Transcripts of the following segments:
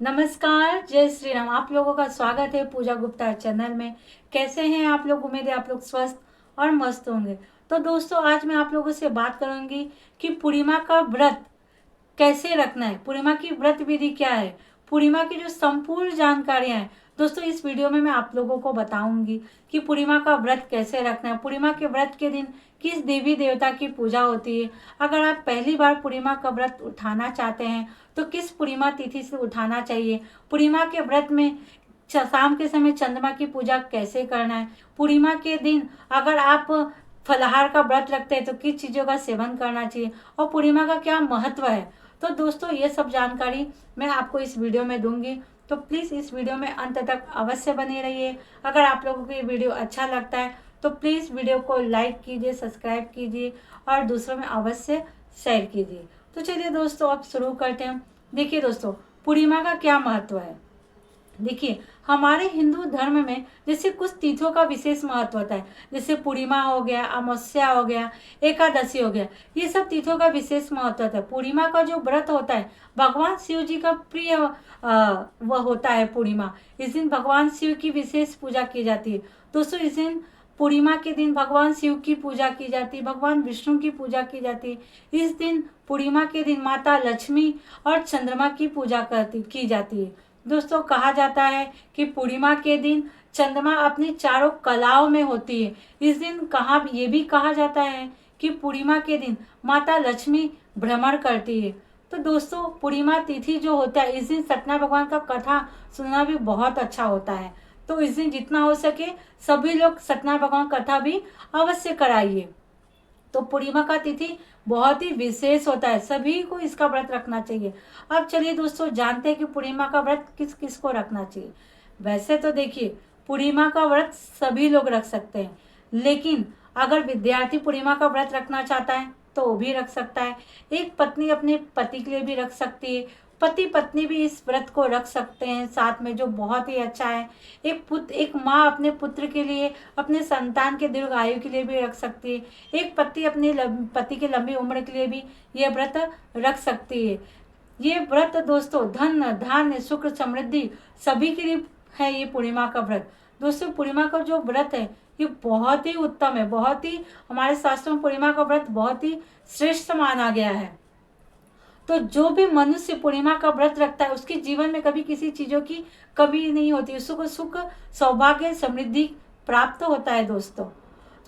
नमस्कार, जय श्री राम। आप लोगों का स्वागत है पूजा गुप्ता चैनल में। कैसे हैं आप लोग? उम्मीद है आप लोग स्वस्थ और मस्त होंगे। तो दोस्तों, आज मैं आप लोगों से बात करूंगी कि पूर्णिमा का व्रत कैसे रखना है, पूर्णिमा की व्रत विधि क्या है, पूर्णिमा की जो संपूर्ण जानकारियां हैं दोस्तों, इस वीडियो में मैं आप लोगों को बताऊंगी कि पूर्णिमा का व्रत कैसे रखना है, पूर्णिमा के व्रत के दिन किस देवी देवता की पूजा होती है। अगर आप पहली बार पूर्णिमा का व्रत उठाना चाहते हैं तो किस पूर्णिमा तिथि से उठाना चाहिए, पूर्णिमा के व्रत में शाम के समय चंद्रमा की पूजा कैसे करना है, पूर्णिमा के दिन अगर आप फलाहार का व्रत रखते हैं तो किस चीज़ों का सेवन करना चाहिए और पूर्णिमा का क्या महत्व है। तो दोस्तों, ये सब जानकारी मैं आपको इस वीडियो में दूंगी, तो प्लीज़ इस वीडियो में अंत तक अवश्य बने रहिए। अगर आप लोगों को ये वीडियो अच्छा लगता है तो प्लीज़ वीडियो को लाइक कीजिए, सब्सक्राइब कीजिए और दूसरों में अवश्य शेयर कीजिए। तो चलिए दोस्तों, अब शुरू करते हैं। देखिए दोस्तों, पूर्णिमा का क्या महत्व है। देखिए, हमारे हिंदू धर्म में जैसे कुछ तिथियों का विशेष महत्व होता है, जैसे पूर्णिमा हो गया, अमावस्या हो गया, एकादशी हो गया, ये सब तिथियों का विशेष महत्व होता है। पूर्णिमा का जो व्रत होता है भगवान शिव जी का प्रिय वह होता है पूर्णिमा। इस दिन भगवान शिव की विशेष पूजा की जाती है। दोस्तों, इस दिन पूर्णिमा के दिन भगवान शिव की पूजा की जाती है, भगवान विष्णु की पूजा की जाती है। इस दिन पूर्णिमा के दिन माता लक्ष्मी और चंद्रमा की पूजा की जाती है। दोस्तों, कहा जाता है कि पूर्णिमा के दिन चंद्रमा अपनी चारों कलाओं में होती है। इस दिन ये भी कहा जाता है कि पूर्णिमा के दिन माता लक्ष्मी भ्रमण करती है। तो दोस्तों, पूर्णिमा तिथि जो होता है इस दिन सत्यनारायण भगवान का कथा सुनना भी बहुत अच्छा होता है। तो इस दिन जितना हो सके सभी लोग सत्यनारायण भगवान कथा भी अवश्य कराइए। तो पूर्णिमा का तिथि बहुत ही विशेष होता है, सभी को इसका व्रत रखना चाहिए। अब चलिए दोस्तों, जानते हैं कि पूर्णिमा का व्रत किस किस को रखना चाहिए। वैसे तो देखिए, पूर्णिमा का व्रत सभी लोग रख सकते हैं, लेकिन अगर विद्यार्थी पूर्णिमा का व्रत रखना चाहता है तो वो भी रख सकता है। एक पत्नी अपने पति के लिए भी रख सकती है, पति पत्नी भी इस व्रत को रख सकते हैं साथ में, जो बहुत ही अच्छा है। एक माँ अपने पुत्र के लिए, अपने संतान के दीर्घायु के लिए भी रख सकती है। एक पति अपने पति के लंबी उम्र के लिए भी यह व्रत रख सकती है। ये व्रत दोस्तों धन धान्य सुख समृद्धि सभी के लिए है ये पूर्णिमा का व्रत। दोस्तों, पूर्णिमा का जो व्रत है ये बहुत ही उत्तम है, बहुत ही हमारे शास्त्रों में पूर्णिमा का व्रत बहुत ही श्रेष्ठ माना गया है। तो जो भी मनुष्य पूर्णिमा का व्रत रखता है उसके जीवन में कभी किसी चीजों की कमी नहीं होती, उसको सुख सौभाग्य समृद्धि प्राप्त होता है दोस्तों।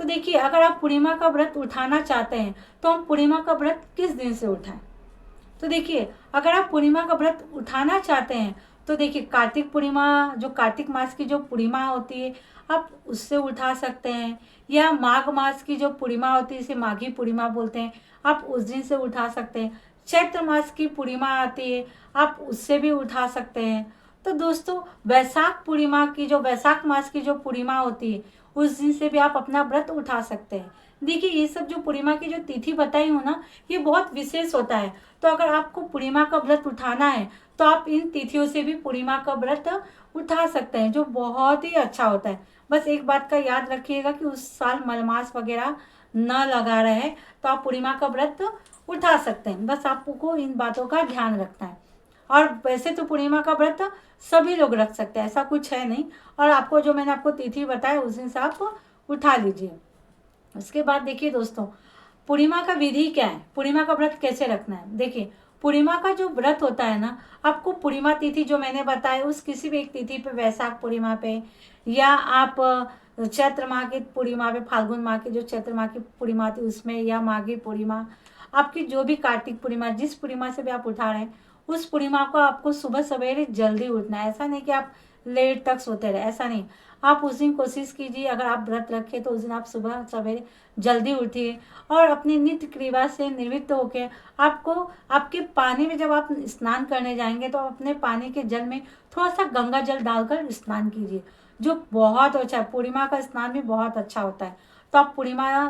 तो देखिए, अगर आप पूर्णिमा का व्रत उठाना चाहते हैं तो हम पूर्णिमा का व्रत किस दिन से उठाएं। तो देखिए, अगर आप पूर्णिमा का व्रत उठाना चाहते हैं तो देखिए, कार्तिक पूर्णिमा, जो कार्तिक मास की जो पूर्णिमा होती है आप उससे उठा सकते हैं, या माघ मास की जो पूर्णिमा होती है इसे माघी पूर्णिमा बोलते हैं, आप उस दिन से उठा सकते हैं। चैत्र मास की पूर्णिमा आती है आप उससे भी उठा सकते हैं। तो दोस्तों, वैशाख मास की जो पूर्णिमा होती है उस दिन से भी आप अपना व्रत उठा सकते हैं। देखिए, ये सब जो पूर्णिमा की जो तिथि बताई हूँ ना, ये बहुत विशेष होता है। तो अगर आपको पूर्णिमा का व्रत उठाना है तो आप इन तिथियों से भी पूर्णिमा का व्रत उठा सकते हैं, जो बहुत ही अच्छा होता है। बस एक बात का याद रखिएगा कि उस साल मलमास वगैरह न लगा रहे, तो आप पूर्णिमा का व्रत उठा सकते हैं। बस आपको इन बातों का ध्यान रखना है। और वैसे तो पूर्णिमा का व्रत सभी लोग रख सकते हैं, ऐसा कुछ है नहीं। और आपको जो मैंने आपको तिथि बताया उस दिन से आप उठा लीजिए। उसके बाद देखिए दोस्तों, पूर्णिमा का विधि क्या है, पूर्णिमा का व्रत कैसे रखना है। देखिए, पूर्णिमा का जो व्रत होता है ना, आपको पूर्णिमा तिथि जो मैंने बताया उस किसी भी एक तिथि पे, वैशाख पूर्णिमा पे, या आप चैत्र माह की पूर्णिमा पे, फाल्गुन माह की जो चैत्र माह की पूर्णिमा थी उसमें, या माघी पूर्णिमा, आपकी जो भी कार्तिक पूर्णिमा, जिस पूर्णिमा से भी आप उठा रहे हैं उस पूर्णिमा को आपको सुबह सवेरे जल्दी उठना है। ऐसा नहीं कि आप लेट तक सोते रहे, ऐसा नहीं। आप उस दिन कोशिश कीजिए, अगर आप व्रत रखें तो उस दिन आप सुबह सवेरे जल्दी उठिए और अपनी नित्य क्रिया से निवृत्त होकर आपको आपके पानी में, जब आप स्नान करने जाएंगे तो अपने पानी के जल में थोड़ा सा गंगा जल डालकर स्नान कीजिए, जो बहुत अच्छा है। पूर्णिमा का स्नान भी बहुत अच्छा होता है। तो आप पूर्णिमा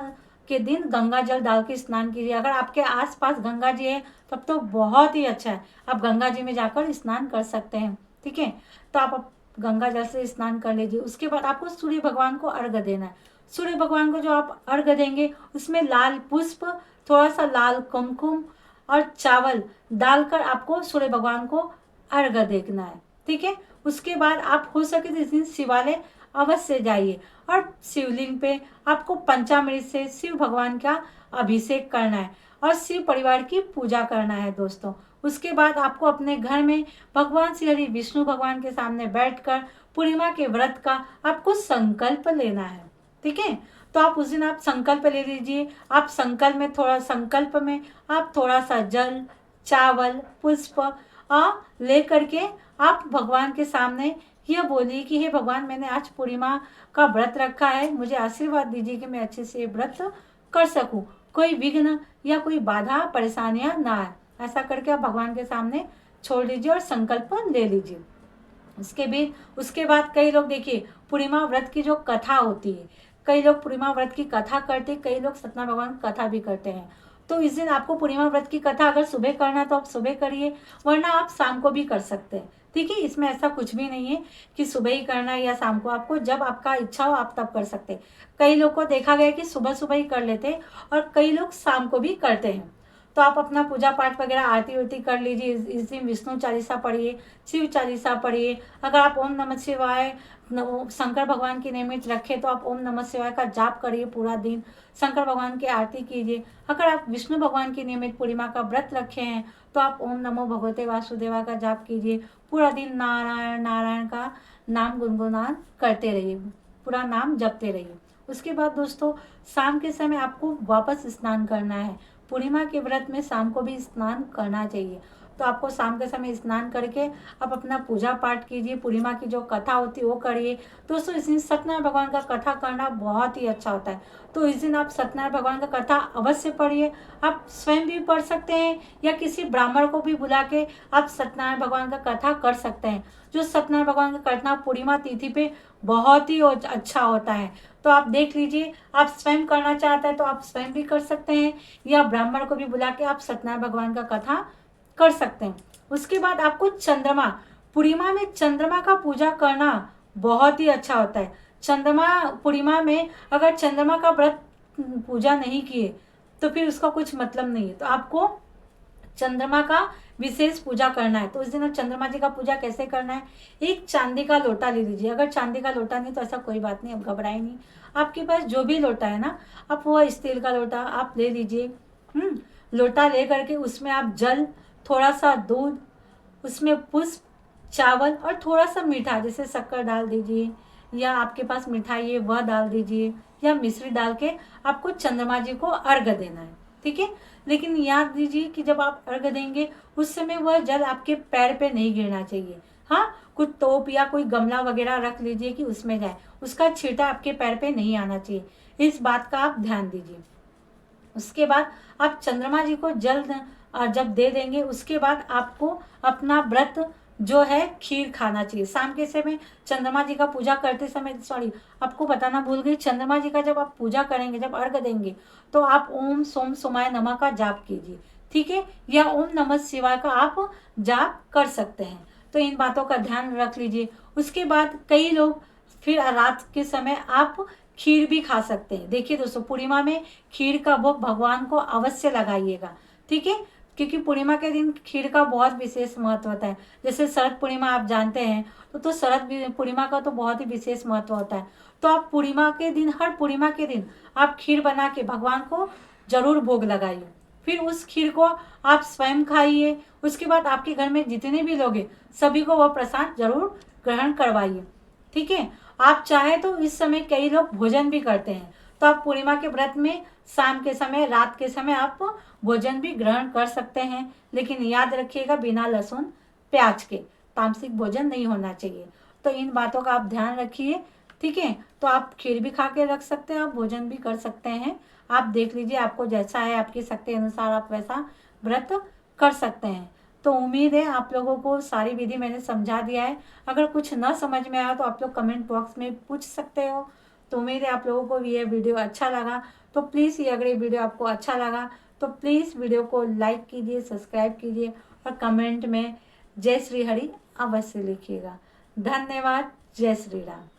के दिन गंगा जल डाल के स्नान कीजिए। अगर आपके आसपास गंगा जी है तब तो बहुत ही अच्छा है, आप गंगा जी में जाकर स्नान कर सकते हैं। ठीक है, तो आप गंगा जल से स्नान कर लीजिए। उसके बाद आपको सूर्य भगवान को अर्घ देना है। सूर्य भगवान को जो आप अर्घ देंगे उसमें लाल पुष्प, थोड़ा सा लाल कुमकुम और चावल डालकर आपको सूर्य भगवान को अर्घ देना है। ठीक है, उसके बाद आप हो सके तो इस दिन शिवालय अवश्य जाइए और शिवलिंग पे आपको पंचामृत से शिव भगवान का अभिषेक करना है और शिव परिवार की पूजा करना है दोस्तों। उसके बाद आपको अपने घर में भगवान श्री हरि विष्णु भगवान के सामने बैठकर पूर्णिमा के व्रत का आपको संकल्प लेना है। ठीक है, तो आप उस दिन आप संकल्प ले लीजिए। आप संकल्प में आप थोड़ा सा जल, चावल, पुष्प ले करके आप भगवान के सामने यह बोलिए कि हे भगवान, मैंने आज पूर्णिमा का व्रत रखा है, मुझे आशीर्वाद दीजिए कि मैं अच्छे से व्रत कर सकूं, कोई विघ्न या कोई बाधा परेशानियां ना आए। ऐसा करके आप भगवान के सामने छोड़ दीजिए और संकल्प ले लीजिए। उसके बाद कई लोग देखिए पूर्णिमा व्रत की जो कथा होती है, कई लोग पूर्णिमा व्रत की कथा करते, कई लोग सत्यनारायण भगवान कथा भी करते हैं। तो इस दिन आपको पूर्णिमा व्रत की कथा अगर सुबह करना है तो आप सुबह करिए, वरना आप शाम को भी कर सकते हैं। ठीक है, इसमें ऐसा कुछ भी नहीं है कि सुबह ही करना है या शाम को, आपको जब आपका इच्छा हो आप तब कर सकते हैं। कई लोग को देखा गया कि सुबह सुबह ही कर लेते और कई लोग शाम को भी करते हैं। तो आप अपना पूजा पाठ वगैरह आरती उरती कर लीजिए। इस दिन विष्णु चालीसा पढ़िए, शिव चालीसा पढ़िए। अगर आप ओम नमः शिवाय शंकर भगवान की नियमित रखें तो आप ओम नमः शिवाय का जाप करिए पूरा दिन, शंकर भगवान की आरती कीजिए। अगर आप विष्णु भगवान की नियमित पूर्णिमा का व्रत रखे हैं तो आप ओम नमो भगवते वासुदेवाय का जाप कीजिए। पूरा दिन नारायण नारायण का नाम गुनगुनान करते रहिए, पूरा नाम जपते रहिए। उसके बाद दोस्तों शाम के समय आपको वापस स्नान करना है। पूर्णिमा के व्रत में शाम को भी स्नान करना चाहिए, तो आपको शाम के समय स्नान करके आप अपना पूजा पाठ कीजिए। पूर्णिमा की जो कथा होती है वो करिए। दोस्तों इस दिन सत्यनारायण भगवान का कथा करना बहुत ही अच्छा होता है, तो इस दिन आप सत्यनारायण भगवान का कथा अवश्य पढ़िए। आप स्वयं भी पढ़ सकते हैं या किसी ब्राह्मण को भी बुला के आप सत्यनारायण भगवान का कथा कर सकते हैं। जो सत्यनारायण भगवान का कथा पूर्णिमा तिथि पे बहुत ही अच्छा होता है, तो आप देख लीजिए। आप स्वयं करना चाहते हैं तो आप स्वयं भी कर सकते हैं या ब्राह्मण को भी बुला के आप सत्यनारायण भगवान का कथा कर सकते हैं। उसके बाद आपको चंद्रमा, पूर्णिमा में चंद्रमा का पूजा करना बहुत ही अच्छा होता है। पूर्णिमा में अगर चंद्रमा का व्रत पूजा नहीं किए तो फिर उसका कुछ मतलब नहीं है। तो आपको चंद्रमा का विशेष पूजा करना है। तो उस दिन आप चंद्रमा जी का पूजा कैसे करना है, एक चांदी का लोटा ले लीजिए। अगर चांदी का लोटा नहीं तो ऐसा कोई बात नहीं, आप घबराए नहीं, आपके पास जो भी लोटा है ना, आप वो स्टील का लोटा आप ले लीजिए। लोटा ले करके उसमें आप जल, थोड़ा सा दूध, उसमें पुष्प, चावल और थोड़ा सा मीठा, जैसे शक्कर डाल दीजिए या आपके पास मिठाई है वह डाल दीजिए या मिश्री डाल के आपको चंद्रमा जी को अर्घ देना है। ठीक है, लेकिन याद दीजिए कि जब आप अर्घ देंगे उस समय वह जल आपके पैर पे नहीं गिरना चाहिए। हाँ, कुछ तोप या कोई गमला वगैरह रख लीजिए कि उसमें जाए, उसका छींटा आपके पैर पे नहीं आना चाहिए। इस बात का आप ध्यान दीजिए। उसके बाद आप चंद्रमा जी को जल जब दे देंगे उसके बाद आपको अपना व्रत जो है खीर खाना चाहिए। शाम के समय चंद्रमा जी का पूजा करते समय, आपको बताना भूल गई, चंद्रमा जी का जब आप पूजा करेंगे, जब अर्घ देंगे तो आप ओम सोम सोमाय नमः का जाप कीजिए। ठीक है, या ओम नमः शिवाय का आप जाप कर सकते हैं। तो इन बातों का ध्यान रख लीजिए। उसके बाद कई लोग फिर रात के समय आप खीर भी खा सकते हैं। देखिए दोस्तों, पूर्णिमा में खीर का भोग भगवान को अवश्य लगाइएगा। ठीक है, क्योंकि पूर्णिमा के दिन खीर का बहुत विशेष महत्व होता है। जैसे शरद पूर्णिमा आप जानते हैं, तो शरद पूर्णिमा का तो बहुत ही विशेष महत्व होता है। तो आप पूर्णिमा के दिन, हर पूर्णिमा के दिन आप खीर बना के भगवान को जरूर भोग लगाइए। फिर उस खीर को आप स्वयं खाइए। उसके बाद आपके घर में जितने भी लोग हैं सभी को वह प्रसाद जरूर ग्रहण करवाइए। ठीक है, आप चाहे तो इस समय कई लोग भोजन भी करते हैं, तो आप पूर्णिमा के व्रत में शाम के समय, रात के समय आप भोजन भी ग्रहण कर सकते हैं। लेकिन याद रखिएगा बिना लहसुन प्याज के तामसिक भोजन नहीं होना चाहिए। तो इन बातों का आप ध्यान रखिए। ठीक है, तो आप खीर भी खा के रख सकते हैं, आप भोजन भी कर सकते हैं। आप देख लीजिए, आपको जैसा है आपकी शक्ति अनुसार आप वैसा व्रत कर सकते हैं। तो उम्मीद है आप लोगों को सारी विधि मैंने समझा दिया है। अगर कुछ न समझ में आया तो आप लोग कमेंट बॉक्स में पूछ सकते हो। तो उम्मीद है आप लोगों को ये वीडियो अच्छा लगा। तो प्लीज़ ये अगर ये वीडियो आपको अच्छा लगा तो प्लीज़ वीडियो को लाइक कीजिए, सब्सक्राइब कीजिए और कमेंट में जय श्री हरि अवश्य लिखिएगा। धन्यवाद। जय श्री राम।